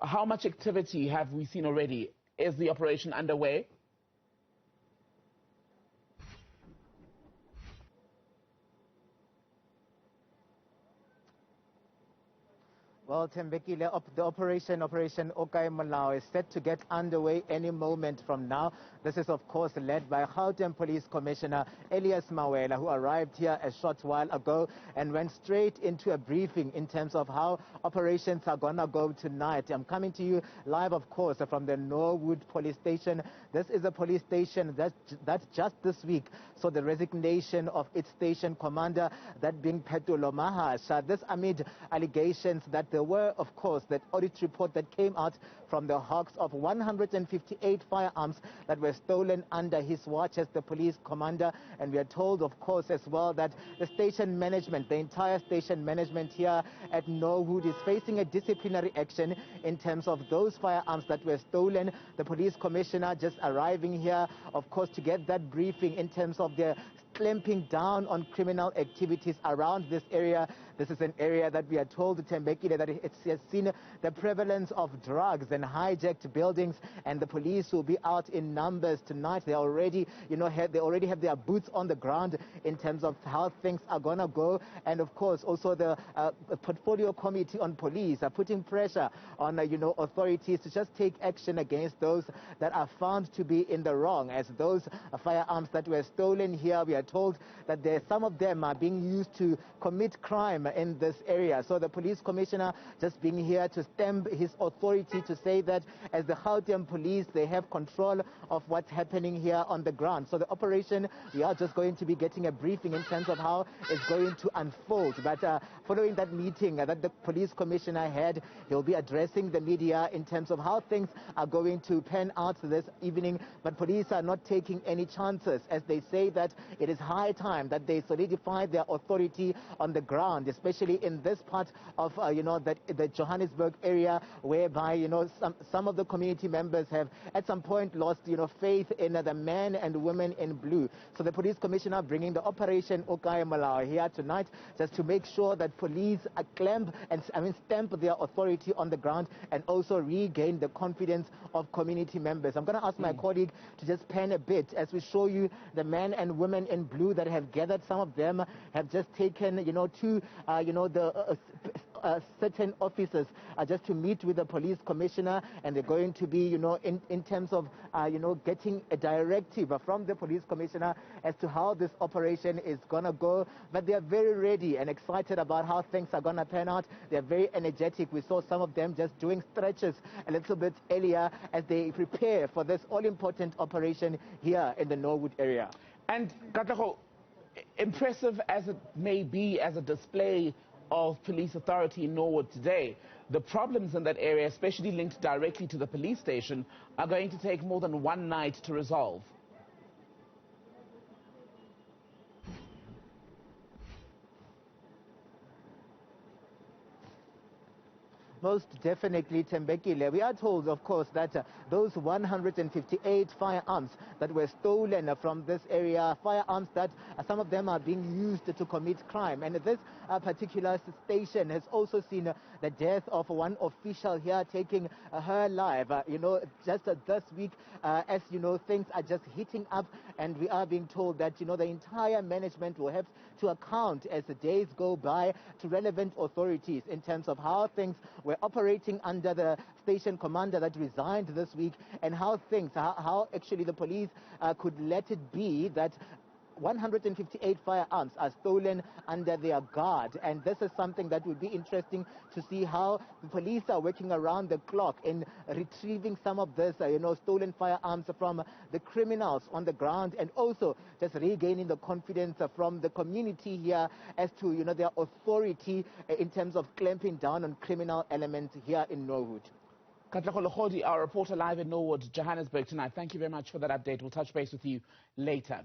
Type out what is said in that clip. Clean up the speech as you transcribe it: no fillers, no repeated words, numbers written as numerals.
How much activity have we seen already? Is the operation underway? Well, Tembekile, the Operation okae Molao is set to get underway any moment from now. This is, of course, led by Gauteng Police Commissioner Elias Mawela, who arrived here a short while ago and went straight into a briefing in terms of how operations are going to go tonight. I'm coming to you live, of course, from the Norwood police station. This is a police station that just this week saw the resignation of its station commander, that being Petulo Mahasha. This amid allegations that there were, of course, that audit report that came out from the Hawks of 158 firearms that were stolen under his watch as the police commander. And we are told, of course, as well, that the station management, the entire station management here at Norwood is facing a disciplinary action in terms of those firearms that were stolen. The police commissioner just arriving here, of course, to get that briefing in terms of the clamping down on criminal activities around this area. This is an area that we are told, Tembekile, that it has seen the prevalence of drugs and hijacked buildings, and the police will be out in numbers tonight. They already, they already have their boots on the ground in terms of how things are going to go. And of course, also the portfolio committee on police are putting pressure on, authorities to just take action against those that are found to be in the wrong, as those firearms that were stolen here, we are told that some of them are being used to commit crime in this area. So the police commissioner just being here to stamp his authority to say that as the Gauteng police, they have control of what's happening here on the ground. So the operation, we are just going to be getting a briefing in terms of how it's going to unfold. But following that meeting that the police commissioner had, he'll be addressing the media in terms of how things are going to pan out this evening. But police are not taking any chances, as they say that it is high time that they solidify their authority on the ground, especially in this part of, the Johannesburg area, whereby, some of the community members have at some point lost, faith in the men and women in blue. So the police commissioner bringing the Operation okae Molao here tonight just to make sure that police stamp their authority on the ground and also regain the confidence of community members. I'm going to ask my colleague to just pan a bit as we show you the men and women in blue that have gathered. Some of them have just taken, to, certain officers just to meet with the police commissioner, and they're going to be, in terms of, getting a directive from the police commissioner as to how this operation is going to go. But they are very ready and excited about how things are going to pan out. They're very energetic. We saw some of them just doing stretches a little bit earlier as they prepare for this all-important operation here in the Norwood area. And Katlego, impressive as it may be as a display of police authority in Norwood today, the problems in that area, especially linked directly to the police station, are going to take more than one night to resolve. Most definitely, Tembekile. We are told, of course, that those 158 firearms that were stolen from this area, firearms that some of them are being used to commit crime. And this particular station has also seen the death of one official here taking her life. Just this week, as things are just heating up, and we are being told that, the entire management will have to account as the days go by to relevant authorities in terms of how things were operating under the station commander that resigned this week, and how actually the police could let it be that 158 firearms are stolen under their guard. And this is something that would be interesting to see how the police are working around the clock in retrieving some of this, stolen firearms from the criminals on the ground, and also just regaining the confidence from the community here as to, their authority in terms of clamping down on criminal elements here in Norwood. Katlego Legodi, our reporter live in Norwood, Johannesburg tonight. Thank you very much for that update. We'll touch base with you later.